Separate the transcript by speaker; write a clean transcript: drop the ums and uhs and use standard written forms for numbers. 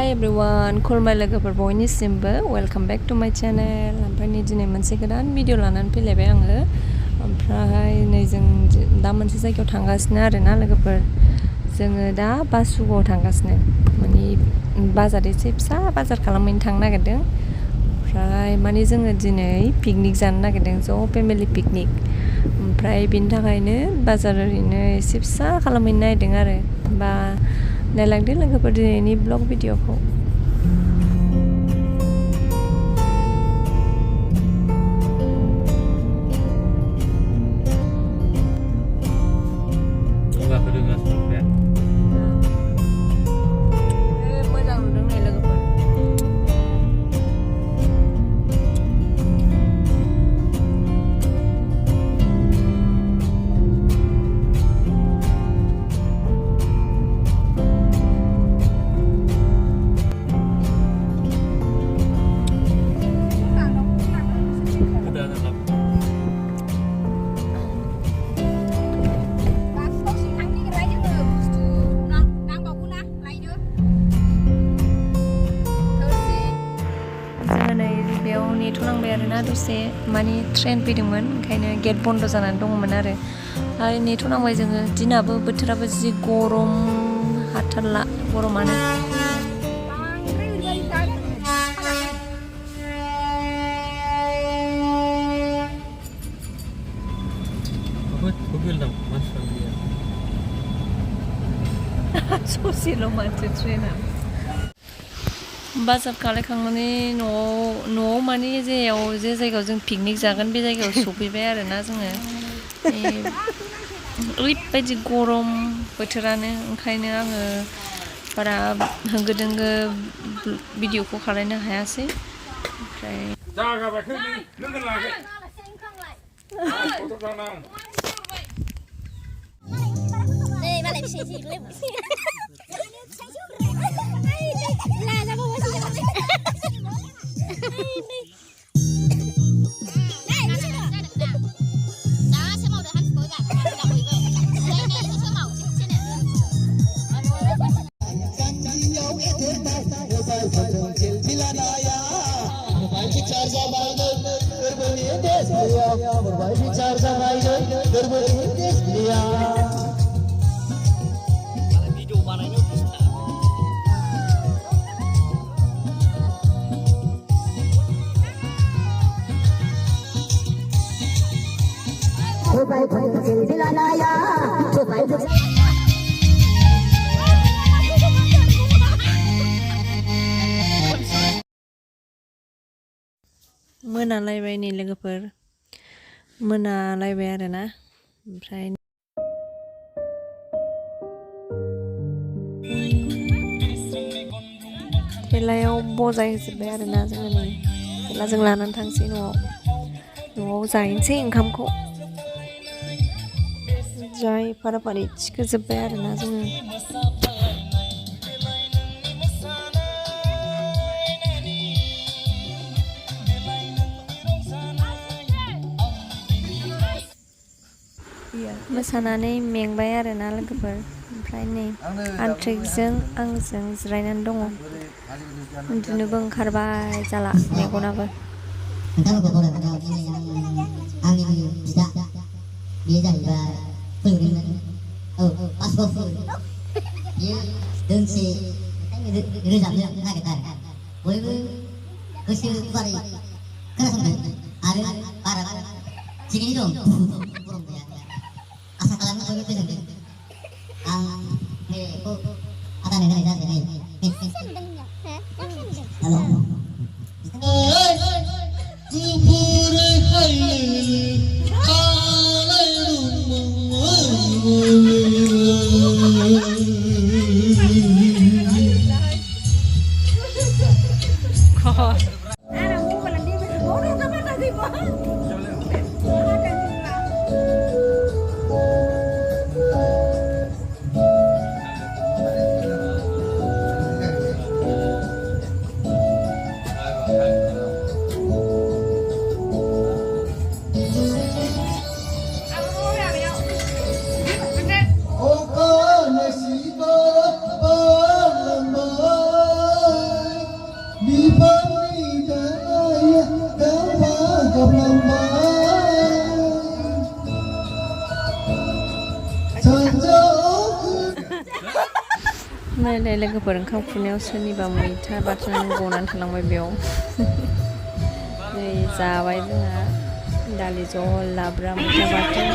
Speaker 1: Hi everyone, खुलुमबाय लोगोफोर बयनिसिमबो welcome back to माय चेनेल। ओमफ्राय नै दिनै मोनसे गोदान भिडिअ लानानै फैलायबाय आङो। ओमफ्राय नै जों दा मोनसे जायगायाव थांगासिनो आरोना लोगोफोर। जोङो दा बासुगावआव थांगासिनो, माने बाजार एसे फिसा बाजार खालामहैनो थांनो नागिरदों। ओमफ्राय माने जोङो दिनै पिकनिक जानो नागिरदों, ज' फेमिलि पिकनिक। ओमफ्राय बिनि थाखायनो बाजार ओरैनो एसे फिसा खालामहैनो नागिरदों आरो। बा नायलांदो लोगोफोर दिनैनि ब्लग भिडिअखौ। मोजां नुदों नै लोगोफोर। नेथ'नांबाय आरोना दसे, माने ट्रेन फैदोंमोन ओंखायनो गेट बन्द जानानै दङमोन आरो नेथ'नांबाय जोङो। दिनाबो बोथोराबो जि गरम, हाथारला गरमानो। ससेल' माथो ट्रेना। बाजार खालायखांनानै न'आव माने जे जायगायाव जों पिकनिक जागोन बे जायगायाव सफैबाय आरोना जोङो। ओरैबायदि गरम बोथोरानो, ओंखायनो आङो बारा होंगो दोंगो भिडिअखौ खालायनो हायासै। ओमफ्राय मोनालायबाय नै लोगोफोर, मोनालायबाय आरोना। ओमफ्राय थेलायाव बजाय होजोब्बाय आरोना जोङो। नै थेलाजों लानानै थांसै न'आव जाहैनोसै ओंखामखौ। जाय फाराफारि थिखोजोब्बाय आरोना जोङो। मोसानानै मेंबाय आरोना लोगोफोर। ओमफ्राय नै आन्ट्रिकजों आंजों जिरायनानै दङ। उन्दुनोबो ओंखारबाय जाला मेगनाबो।
Speaker 2: आंनि बिदा, बेयो जाहैबाय फोरोंगिरिमोन। औ बासुगाव बियो दोंसे मेथाइ रोजाबनो नागिरदों आरो बयबो गोसो गुवारै खोनासंदों आरो बारा थिगैनो दं। आसा खालामो बयबो गोजोनदों। आं बेखौ आदानो होनाय जाबाय।
Speaker 1: नै लोगोफोर ओंखाम खुरनायाव सोरनिबा मैथा बाथोन गनानै थालांबाय बेयाव। नै जाबाय जोंहा दालि जहल लाब्रा मैथा बाथोन